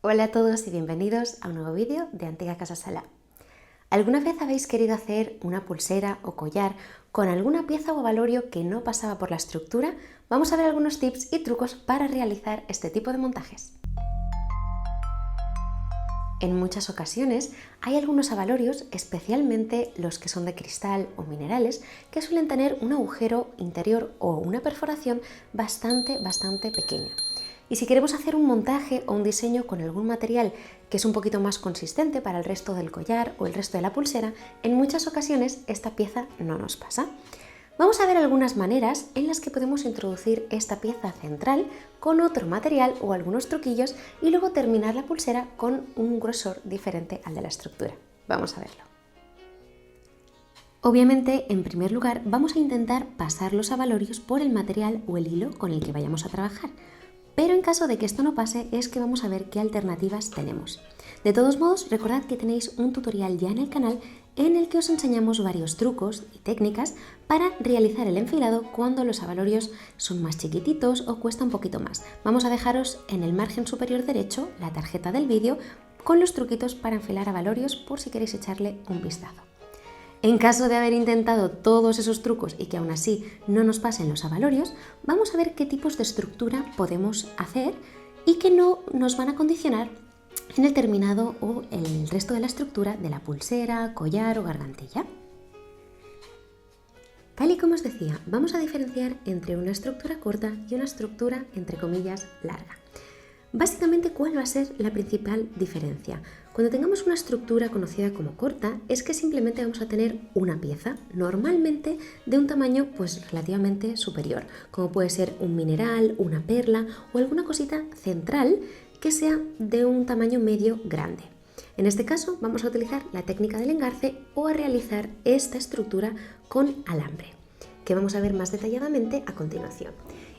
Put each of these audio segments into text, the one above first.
Hola a todos y bienvenidos a un nuevo vídeo de Antigua Casa Sala. ¿Alguna vez habéis querido hacer una pulsera o collar con alguna pieza o avalorio que no pasaba por la estructura? Vamos a ver algunos tips y trucos para realizar este tipo de montajes. En muchas ocasiones hay algunos avalorios, especialmente los que son de cristal o minerales, que suelen tener un agujero interior o una perforación bastante pequeña. Y si queremos hacer un montaje o un diseño con algún material que es un poquito más consistente para el resto del collar o el resto de la pulsera, en muchas ocasiones esta pieza no nos pasa. Vamos a ver algunas maneras en las que podemos introducir esta pieza central con otro material o algunos truquillos y luego terminar la pulsera con un grosor diferente al de la estructura. Vamos a verlo. Obviamente, en primer lugar, vamos a intentar pasar los avalorios por el material o el hilo con el que vayamos a trabajar. Pero en caso de que esto no pase, es que vamos a ver qué alternativas tenemos. De todos modos, recordad que tenéis un tutorial ya en el canal en el que os enseñamos varios trucos y técnicas para realizar el enfilado cuando los avalorios son más chiquititos o cuesta un poquito más. Vamos a dejaros en el margen superior derecho la tarjeta del vídeo con los truquitos para enfilar avalorios por si queréis echarle un vistazo. En caso de haber intentado todos esos trucos y que aún así no nos pasen los avalorios, vamos a ver qué tipos de estructura podemos hacer y que no nos van a condicionar en el terminado o el resto de la estructura de la pulsera, collar o gargantilla. Tal y como os decía, vamos a diferenciar entre una estructura corta y una estructura, entre comillas, larga. Básicamente, ¿cuál va a ser la principal diferencia? Cuando tengamos una estructura conocida como corta, es que simplemente vamos a tener una pieza, normalmente de un tamaño relativamente superior, como puede ser un mineral, una perla o alguna cosita central que sea de un tamaño medio grande. En este caso vamos a utilizar la técnica del engarce o a realizar esta estructura con alambre, que vamos a ver más detalladamente a continuación.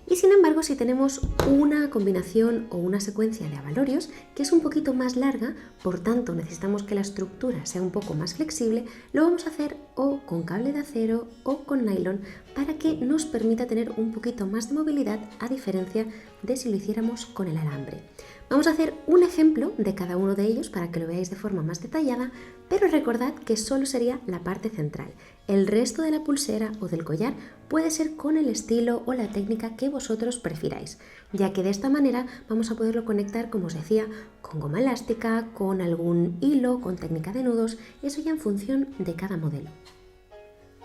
Y sin embargo, si tenemos una combinación o una secuencia de avalorios que es un poquito más larga, por tanto necesitamos que la estructura sea un poco más flexible, lo vamos a hacer o con cable de acero o con nylon para que nos permita tener un poquito más de movilidad a diferencia de si lo hiciéramos con el alambre. Vamos a hacer un ejemplo de cada uno de ellos para que lo veáis de forma más detallada, pero recordad que solo sería la parte central. El resto de la pulsera o del collar puede ser con el estilo o la técnica que vosotros prefiráis, ya que de esta manera vamos a poderlo conectar, como os decía, con goma elástica, con algún hilo, con técnica de nudos, eso ya en función de cada modelo.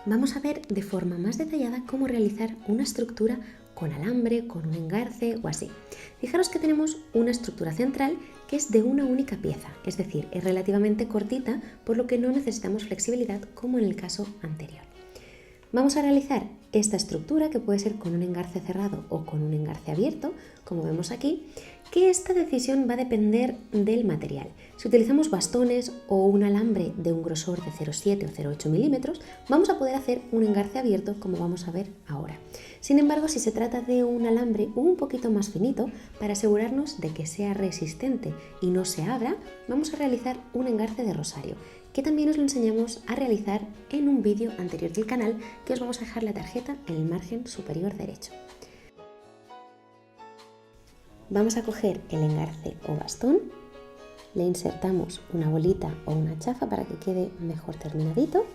Vamos a ver de forma más detallada cómo realizar una estructura con alambre, con un engarce o así. Fijaros que tenemos una estructura central que es de una única pieza, es decir, es relativamente cortita, por lo que no necesitamos flexibilidad como en el caso anterior. Vamos a realizar esta estructura, que puede ser con un engarce cerrado o con un engarce abierto, como vemos aquí, que esta decisión va a depender del material. Si utilizamos bastones o un alambre de un grosor de 0,7 o 0,8 milímetros, vamos a poder hacer un engarce abierto, como vamos a ver ahora. Sin embargo, si se trata de un alambre un poquito más finito, para asegurarnos de que sea resistente y no se abra, vamos a realizar un engarce de rosario, que también os lo enseñamos a realizar en un vídeo anterior del canal, que os vamos a dejar la tarjeta en el margen superior derecho. Vamos a coger el engarce o bastón, le insertamos una bolita o una chafa para que quede mejor terminadito,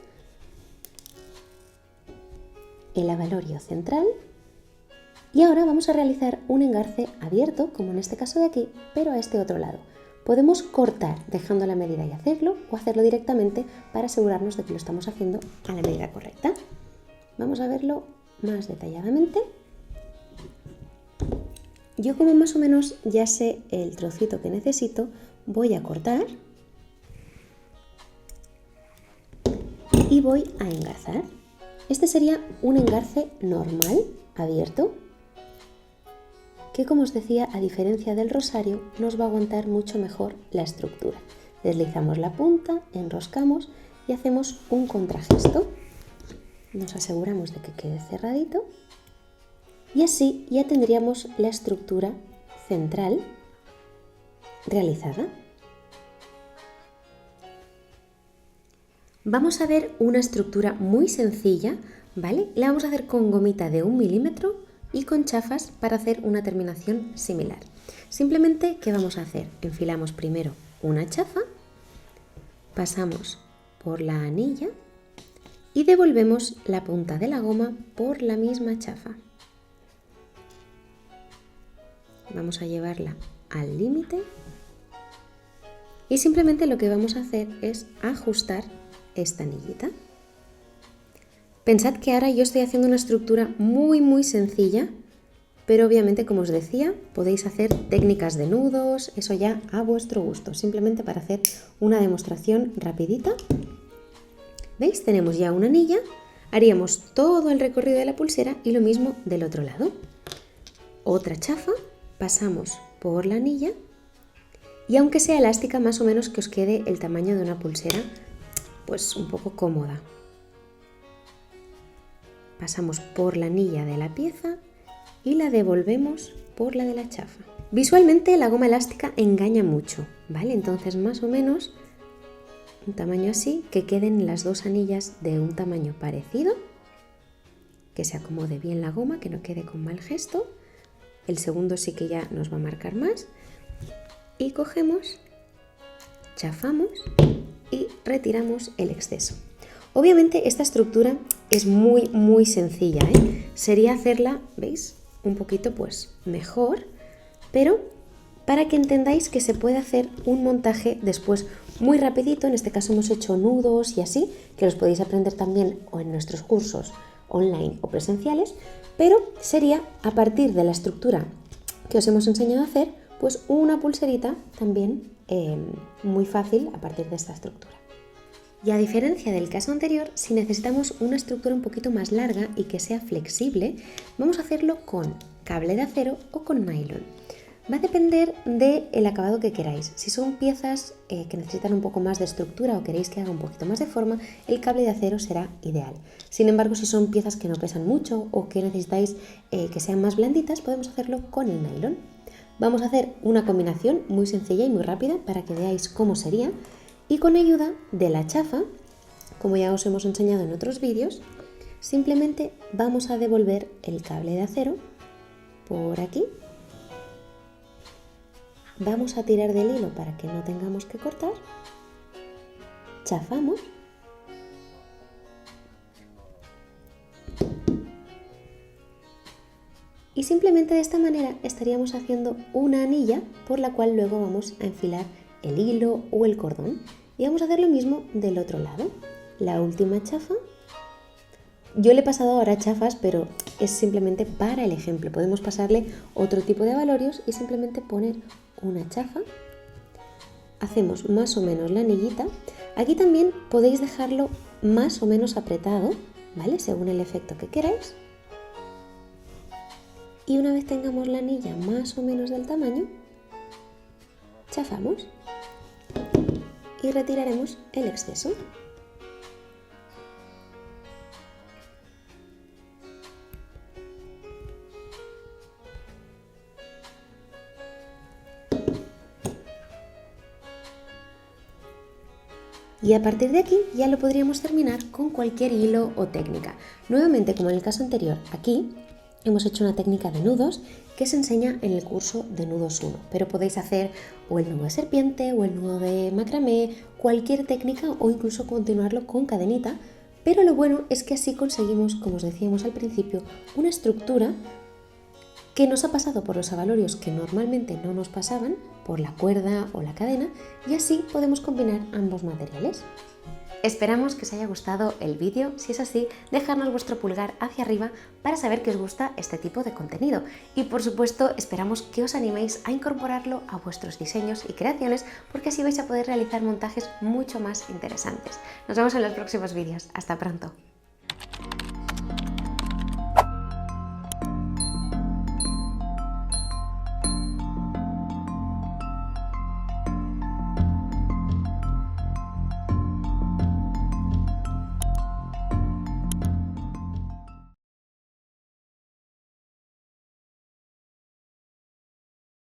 el avalorio central y ahora vamos a realizar un engarce abierto, como en este caso de aquí, pero a este otro lado. Podemos cortar dejando la medida y hacerlo, o hacerlo directamente para asegurarnos de que lo estamos haciendo a la medida correcta. Vamos a verlo más detalladamente. Yo, como más o menos ya sé el trocito que necesito, voy a cortar y voy a engarzar. Este sería un engarce normal, abierto, que, como os decía, a diferencia del rosario, nos va a aguantar mucho mejor la estructura. Deslizamos la punta, enroscamos y hacemos un contragesto. Nos aseguramos de que quede cerradito y así ya tendríamos la estructura central realizada. Vamos a ver una estructura muy sencilla, ¿vale? La vamos a hacer con gomita de 1 milímetro, y con chafas para hacer una terminación similar. Simplemente, ¿qué vamos a hacer? Enfilamos primero una chafa, pasamos por la anilla y devolvemos la punta de la goma por la misma chafa. Vamos a llevarla al límite y simplemente lo que vamos a hacer es ajustar esta anillita. Pensad que ahora yo estoy haciendo una estructura muy sencilla, pero obviamente, como os decía, podéis hacer técnicas de nudos, eso ya a vuestro gusto, simplemente para hacer una demostración rapidita. ¿Veis? Tenemos ya una anilla, haríamos todo el recorrido de la pulsera y lo mismo del otro lado. Otra chafa, pasamos por la anilla y aunque sea elástica, más o menos que os quede el tamaño de una pulsera, pues un poco cómoda. Pasamos por la anilla de la pieza y la devolvemos por la de la chafa. Visualmente la goma elástica engaña mucho, ¿vale? Entonces más o menos un tamaño así, que queden las dos anillas de un tamaño parecido, que se acomode bien la goma, que no quede con mal gesto. El segundo sí que ya nos va a marcar más. Y cogemos, chafamos y retiramos el exceso. Obviamente esta estructura es muy sencilla, ¿eh? Sería hacerla, ¿veis? Un poquito pues mejor, pero para que entendáis que se puede hacer un montaje después muy rapidito. En este caso hemos hecho nudos y así, que los podéis aprender también o en nuestros cursos online o presenciales, pero sería a partir de la estructura que os hemos enseñado a hacer, pues una pulserita también muy fácil a partir de esta estructura. Y a diferencia del caso anterior, si necesitamos una estructura un poquito más larga y que sea flexible, vamos a hacerlo con cable de acero o con nylon. Va a depender del acabado que queráis. Si son piezas que necesitan un poco más de estructura o queréis que haga un poquito más de forma, el cable de acero será ideal. Sin embargo, si son piezas que no pesan mucho o que necesitáis que sean más blanditas, podemos hacerlo con el nylon. Vamos a hacer una combinación muy sencilla y muy rápida para que veáis cómo sería. Y con ayuda de la chafa, como ya os hemos enseñado en otros vídeos, simplemente vamos a devolver el cable de acero por aquí. Vamos a tirar del hilo para que no tengamos que cortar. Chafamos. Y simplemente de esta manera estaríamos haciendo una anilla por la cual luego vamos a enfilar el hilo o el cordón. Y vamos a hacer lo mismo del otro lado. La última chafa. Yo le he pasado ahora chafas, pero es simplemente para el ejemplo. Podemos pasarle otro tipo de abalorios y simplemente poner una chafa. Hacemos más o menos la anillita. Aquí también podéis dejarlo más o menos apretado, ¿vale? Según el efecto que queráis. Y una vez tengamos la anilla más o menos del tamaño, chafamos y retiraremos el exceso. Y a partir de aquí ya lo podríamos terminar con cualquier hilo o técnica. Nuevamente, como en el caso anterior, aquí hemos hecho una técnica de nudos que se enseña en el curso de nudos 1, pero podéis hacer o el nudo de serpiente o el nudo de macramé, cualquier técnica o incluso continuarlo con cadenita, pero lo bueno es que así conseguimos, como os decíamos al principio, una estructura que nos ha pasado por los abalorios que normalmente no nos pasaban, por la cuerda o la cadena, y así podemos combinar ambos materiales. Esperamos que os haya gustado el vídeo. Si es así, dejadnos vuestro pulgar hacia arriba para saber que os gusta este tipo de contenido. Y por supuesto, esperamos que os animéis a incorporarlo a vuestros diseños y creaciones, porque así vais a poder realizar montajes mucho más interesantes. Nos vemos en los próximos vídeos. Hasta pronto.